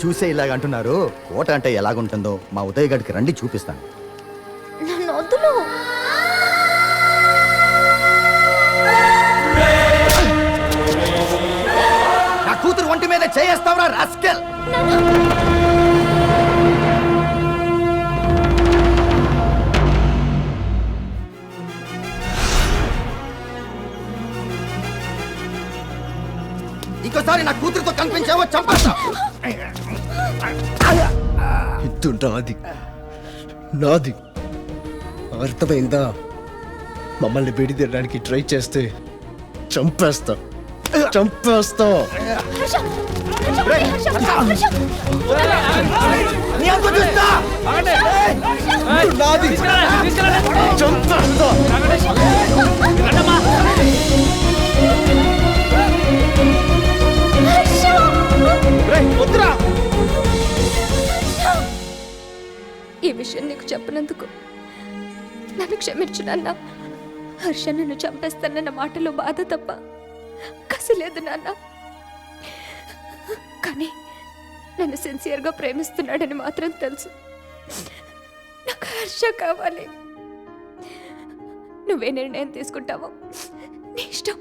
చూసే ఇలాగ అంటున్నారు. కోట అంటే ఎలాగుంటుందో మా ఉదయ్ గడికి రండి చూపిస్తాను. నన్ను వద్దులు. నా కూతురు ఒంటి మీద చేయేస్తావురా రాస్కెల్. ఇంకోసారి నా కూతురుతో కనిపించావో చంపేస్తా. ఇద్దు నాది, నాది అర్థమైందా? మమ్మల్ని విడిదీయడానికి ట్రై చేస్తే చంపేస్తా, చంపేస్తా. నీ అంత చూస్తా. నాది చంపేస్తా. ఈ విషయం నీకు చెప్పినందుకు నన్ను క్షమించు నాన్న. హర్ష నన్ను చంపేస్తానన్న మాటలో బాధ తప్ప కసి లేదు నాన్న. కానీ నన్ను సిన్సియర్గా ప్రేమిస్తున్నాడని మాత్రం తెలుసు. నాకు హర్ష కావాలి. నువ్వే నిర్ణయం తీసుకుంటావో నీ ఇష్టం.